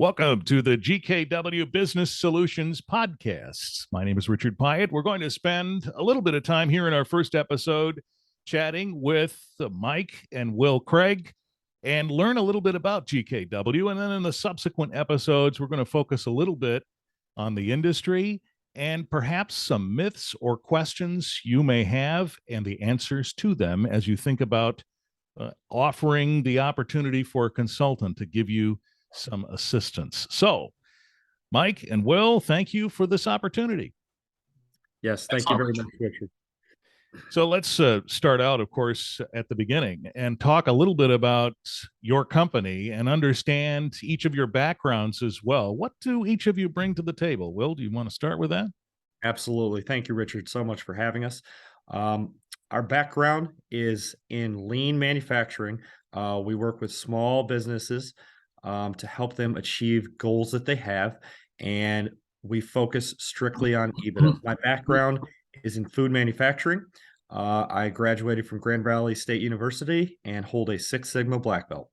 Welcome to the GKW Business Solutions podcast. My name is Richard Piet. We're going to spend a little bit of time here in our first episode chatting with Mike and Will Craig and learn a little bit about GKW. And then in the subsequent episodes, we're going to focus a little bit on the industry and perhaps some myths or questions you may have and the answers to them as you think about offering the opportunity for a consultant to give you some assistance. So, Mike and Will, thank you for this opportunity. Yes, thank you very much, Richard. So let's start out, of course, at the beginning and talk a little bit about your company and understand each of your backgrounds as well. What do each of you bring to the table? Will, do you want to start with that? Absolutely. Thank you, Richard, so much for having us. Our background is in lean manufacturing. We work with small businesses to help them achieve goals that they have, and we focus strictly on EBITDA. My background is in food manufacturing. I graduated from Grand Valley State University and hold a Six Sigma black belt.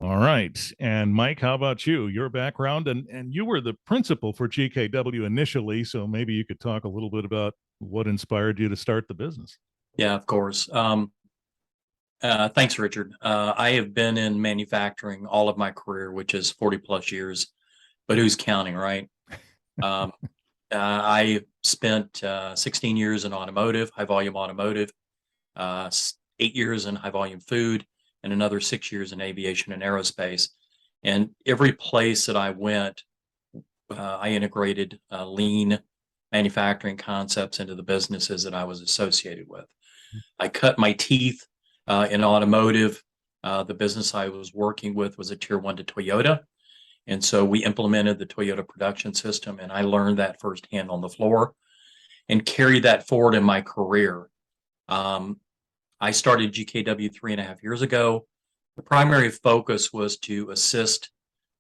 All right. And Mike, how about you? Your background, and you were the principal for GKW initially, so maybe you could talk a little bit about what inspired you to start the business. Yeah, of course. Thanks, Richard. I have been in manufacturing all of my career, which is 40 plus years, but who's counting, right? I spent 16 years in automotive, high volume automotive, 8 years in high volume food, and another 6 years in aviation and aerospace. And every place that I went, I integrated lean manufacturing concepts into the businesses that I was associated with. I cut my teeth in automotive. The business I was working with was a tier 1 to Toyota. And so we implemented the Toyota production system, and I learned that firsthand on the floor and carried that forward in my career. I started GKW 3.5 years ago. The primary focus was to assist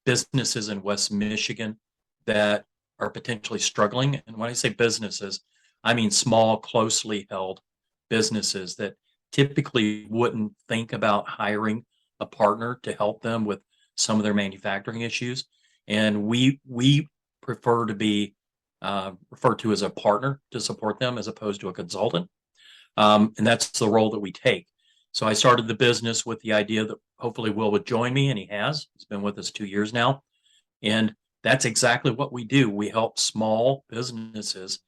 businesses in West Michigan that are potentially struggling. And when I say businesses, I mean small, closely held businesses that typically wouldn't think about hiring a partner to help them with some of their manufacturing issues. And we prefer to be referred to as a partner to support them as opposed to a consultant. And that's the role that we take. So I started the business with the idea that hopefully Will would join me, and he has. He's been with us 2 years now. And that's exactly what we do. We help small businesses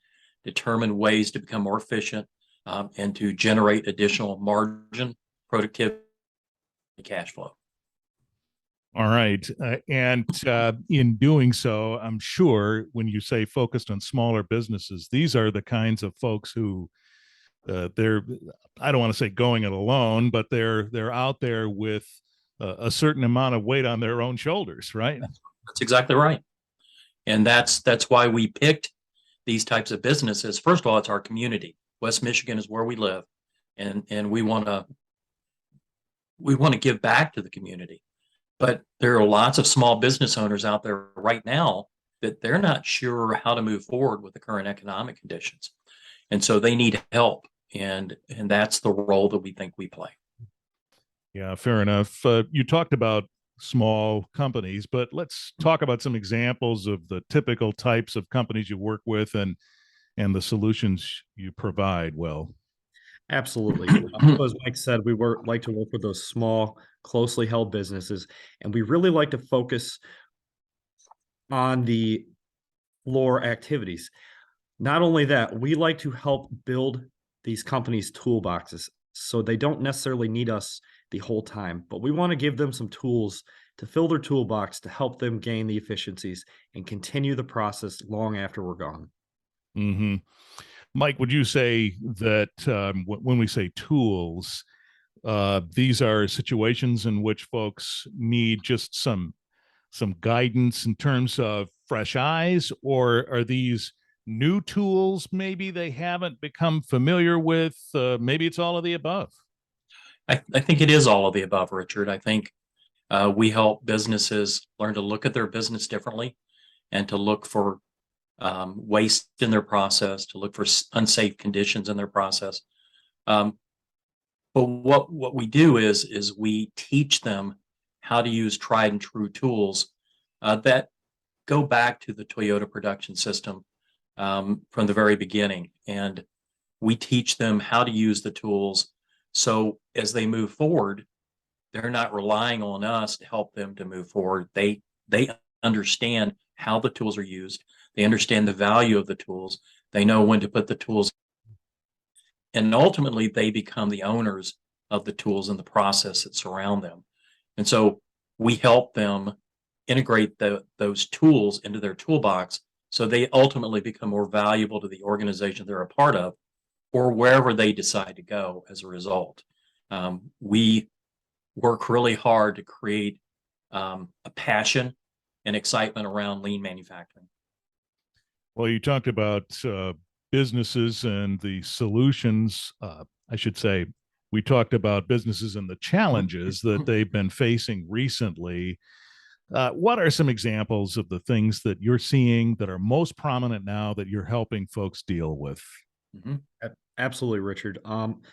determine ways to become more efficient and to generate additional margin, productivity, and cash flow. All right. And in doing so, I'm sure when you say focused on smaller businesses, these are the kinds of folks who they're, I don't want to say going it alone, but they're out there with a certain amount of weight on their own shoulders, right? That's exactly right. And that's why we picked these types of businesses. First of all, it's our community. West Michigan is where we live, and we want to give back to the community. But there are lots of small business owners out there right now that they're not sure how to move forward with the current economic conditions. And so they need help. And that's the role that we think we play. Yeah, fair enough. You talked about small companies, but let's talk about some examples of the typical types of companies you work with and the solutions you provide. Well, Absolutely. As Mike said, we like to work with those small, closely held businesses, and we really like to focus on the floor activities. Not only that, we like to help build these companies' toolboxes, so they don't necessarily need us the whole time, but we want to give them some tools to fill their toolbox to help them gain the efficiencies and continue the process long after we're gone. Mm-hmm. Mike, would you say that when we say tools, these are situations in which folks need just some guidance in terms of fresh eyes, or are these new tools maybe they haven't become familiar with? Maybe it's all of the above. I think it is all of the above, Richard. I think we help businesses learn to look at their business differently and to look for waste in their process, to look for unsafe conditions in their process. But what we do is we teach them how to use tried and true tools that go back to the Toyota production system from the very beginning. And we teach them how to use the tools. So as they move forward, they're not relying on us to help them to move forward. They understand how the tools are used. They understand the value of the tools. They know when to put the tools. And ultimately, they become the owners of the tools and the process that surround them. And so we help them integrate those tools into their toolbox so they ultimately become more valuable to the organization they're a part of or wherever they decide to go as a result. We work really hard to create a passion and excitement around lean manufacturing. Well, you talked about businesses and the solutions. I should say, we talked about businesses and the challenges that they've been facing recently. What are some examples of the things that you're seeing that are most prominent now that you're helping folks deal with? Mm-hmm. Absolutely, Richard.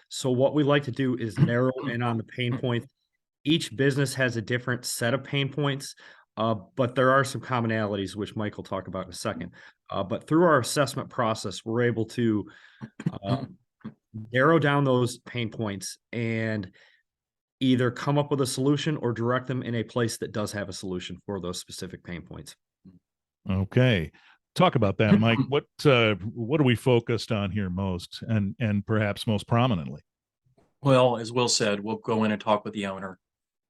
So what we like to do is narrow in on the pain points. Each business has a different set of pain points, but there are some commonalities, which Mike will talk about in a second. But through our assessment process, we're able to narrow down those pain points and either come up with a solution or direct them in a place that does have a solution for those specific pain points. Okay. Talk about that, Mike. What are we focused on here most and perhaps most prominently? Well, as Will said, we'll go in and talk with the owner,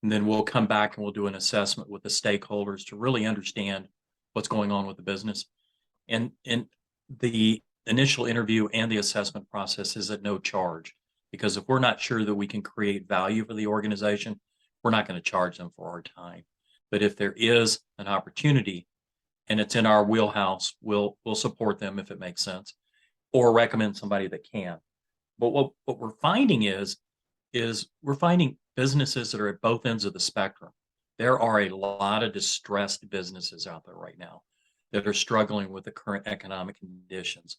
and then we'll come back and we'll do an assessment with the stakeholders to really understand what's going on with the business. And the initial interview and the assessment process is at no charge, because if we're not sure that we can create value for the organization, we're not going to charge them for our time. But if there is an opportunity and it's in our wheelhouse, we'll support them if it makes sense, or recommend somebody that can. But what we're finding is we're finding businesses that are at both ends of the spectrum. There are a lot of distressed businesses out there right now that are struggling with the current economic conditions.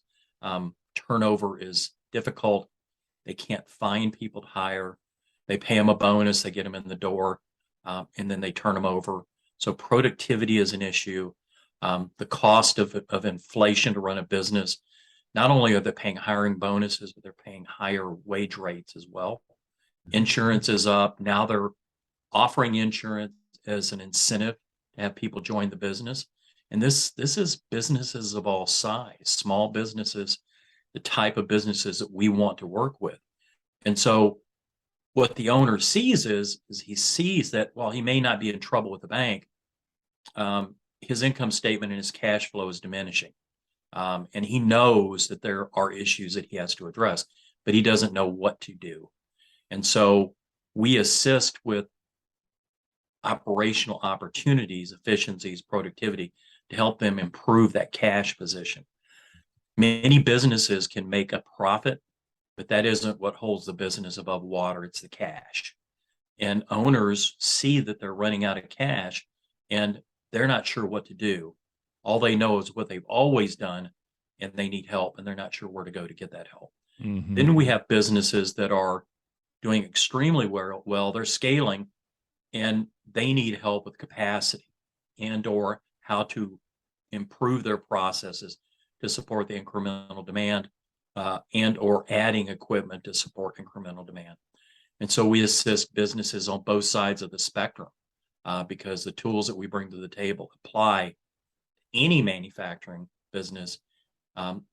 Turnover is difficult. They can't find people to hire. They pay them a bonus, they get them in the door, and then they turn them over. So productivity is an issue. The cost of inflation to run a business, not only are they paying hiring bonuses, but they're paying higher wage rates as well. Insurance is up. Now they're offering insurance as an incentive to have people join the business. And this is businesses of all size, small businesses, the type of businesses that we want to work with. And so what the owner sees is he sees that while he may not be in trouble with the bank, his income statement and his cash flow is diminishing. And he knows that there are issues that he has to address, but he doesn't know what to do. And so we assist with operational opportunities, efficiencies, productivity to help them improve that cash position. Many businesses can make a profit, but that isn't what holds the business above water. It's the cash. And owners see that they're running out of cash and they're not sure what to do. All they know is what they've always done, and they need help, and they're not sure where to go to get that help. Mm-hmm. Then we have businesses that are doing extremely well. They're scaling, and they need help with capacity and or how to improve their processes to support the incremental demand, and or adding equipment to support incremental demand. And so we assist businesses on both sides of the spectrum, because the tools that we bring to the table apply to any manufacturing business.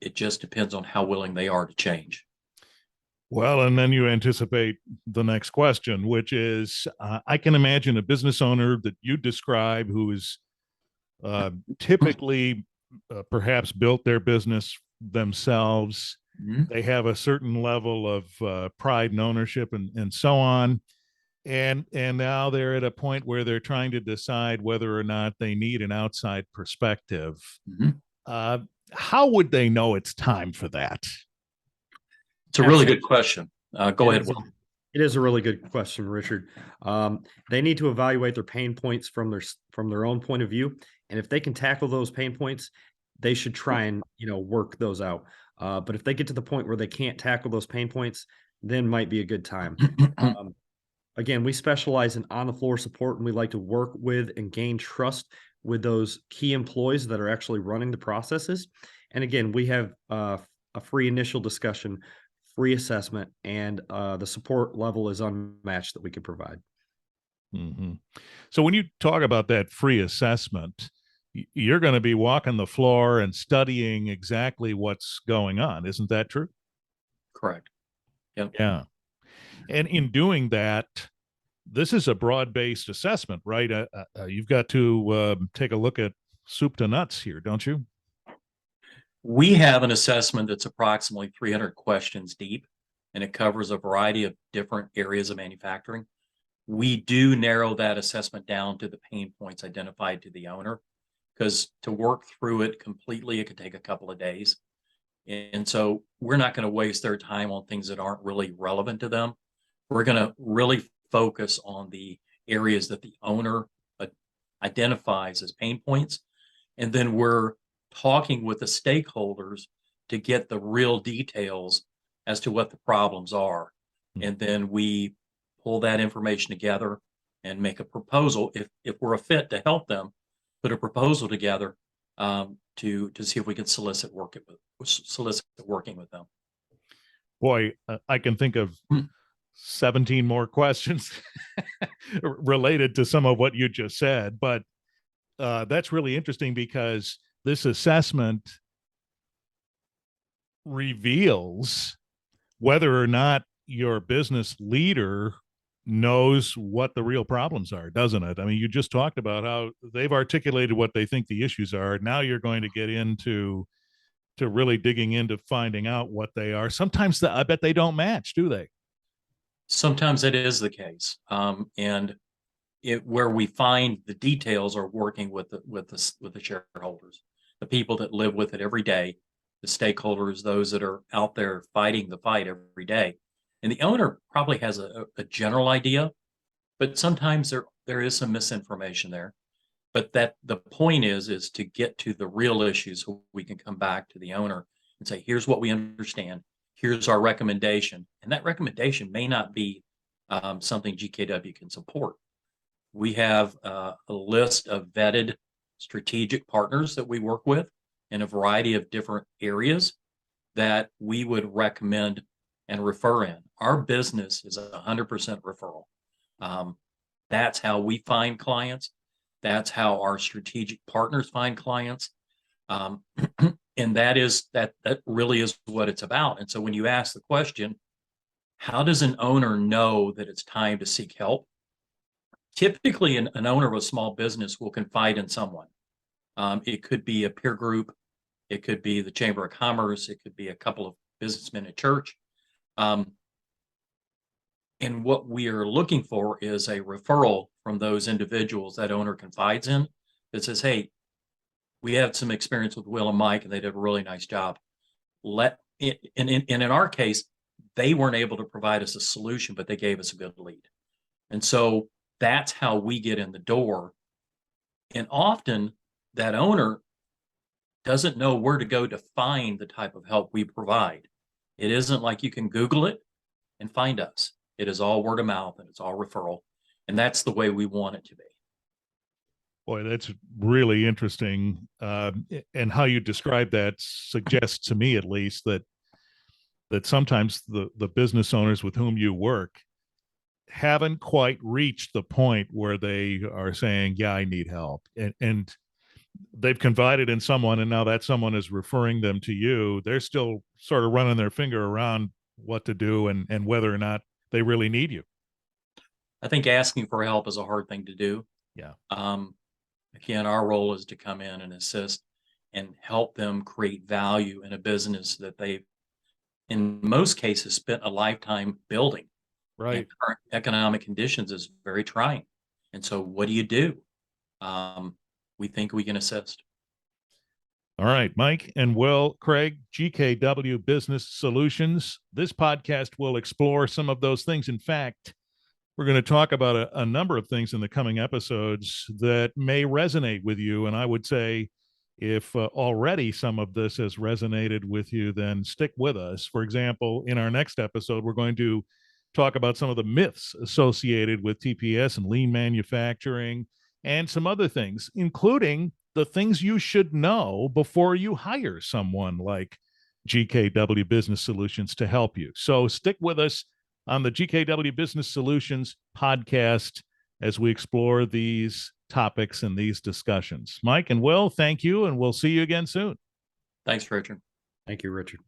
It just depends on how willing they are to change. Well, and then you anticipate the next question, which is, I can imagine a business owner that you describe who is typically perhaps built their business themselves. Mm-hmm. They have a certain level of pride and ownership and so on. And now they're at a point where they're trying to decide whether or not they need an outside perspective. Mm-hmm. How would they know it's time for that? It's a really good question. Go ahead, Will. It is a really good question, Richard. They need to evaluate their pain points from their own point of view, and if they can tackle those pain points, they should try and work those out. But if they get to the point where they can't tackle those pain points, then might be a good time. Again, we specialize in on-the-floor support, and we like to work with and gain trust with those key employees that are actually running the processes. And again, we have a free initial discussion, free assessment, and the support level is unmatched that we can provide. Mm-hmm. So when you talk about that free assessment, you're going to be walking the floor and studying exactly what's going on. Isn't that true? Correct. Yep. Yeah. And in doing that, this is a broad-based assessment, right? You've got to take a look at soup to nuts here, don't you? We have an assessment that's approximately 300 questions deep, and it covers a variety of different areas of manufacturing. We do narrow that assessment down to the pain points identified to the owner, because to work through it completely, it could take a couple of days. And so we're not going to waste their time on things that aren't really relevant to them. We're going to really focus on the areas that the owner identifies as pain points. And then we're talking with the stakeholders to get the real details as to what the problems are. And then we pull that information together and make a proposal. If we're a fit to help them, put a proposal together to see if we can solicit working with them. Boy, I can think of 17 more questions related to some of what you just said, but that's really interesting because this assessment reveals whether or not your business leader knows what the real problems are, doesn't it? I mean, you just talked about how they've articulated what they think the issues are. Now you're going to get into really digging into finding out what they are. Sometimes I bet they don't match, do they? Sometimes it is the case, and where we find the details are working with the shareholders, the people that live with it every day, the stakeholders, those that are out there fighting the fight every day. And the owner probably has a general idea, but sometimes there is some misinformation there. But that the point is to get to the real issues so we can come back to the owner and say, here's what we understand, here's our recommendation. And that recommendation may not be something GKW can support. We have a list of vetted strategic partners that we work with in a variety of different areas that we would recommend and refer in. Our business is 100% referral. That's how we find clients. That's how our strategic partners find clients. And that really is what it's about. And so when you ask the question, how does an owner know that it's time to seek help? Typically, an owner of a small business will confide in someone. It could be a peer group. It could be the Chamber of Commerce. It could be a couple of businessmen at church. And what we are looking for is a referral from those individuals that owner confides in that says, hey, we had some experience with Will and Mike, and they did a really nice job. And in our case, they weren't able to provide us a solution, but they gave us a good lead. And so that's how we get in the door. And often that owner doesn't know where to go to find the type of help we provide. It isn't like you can Google it and find us. It is all word of mouth and it's all referral. And that's the way we want it to be. Boy, that's really interesting. And how you describe that suggests to me, at least, that sometimes the business owners with whom you work haven't quite reached the point where they are saying, yeah, I need help. And they've confided in someone, and now that someone is referring them to you. They're still sort of running their finger around what to do and whether or not they really need you. I think asking for help is a hard thing to do. Yeah. Again, our role is to come in and assist and help them create value in a business that they've, in most cases, spent a lifetime building. Right. And current economic conditions is very trying. And so what do you do? We think we can assist. All right, Mike and Will, Craig, GKW Business Solutions. This podcast will explore some of those things. In fact, we're going to talk about a number of things in the coming episodes that may resonate with you. And I would say if already some of this has resonated with you, then stick with us. For example, in our next episode, we're going to talk about some of the myths associated with TPS and lean manufacturing, and some other things, including the things you should know before you hire someone like GKW Business Solutions to help you. So stick with us on the GKW Business Solutions podcast as we explore these topics and these discussions. Mike and Will, thank you, and we'll see you again soon. Thanks, Richard. Thank you, Richard.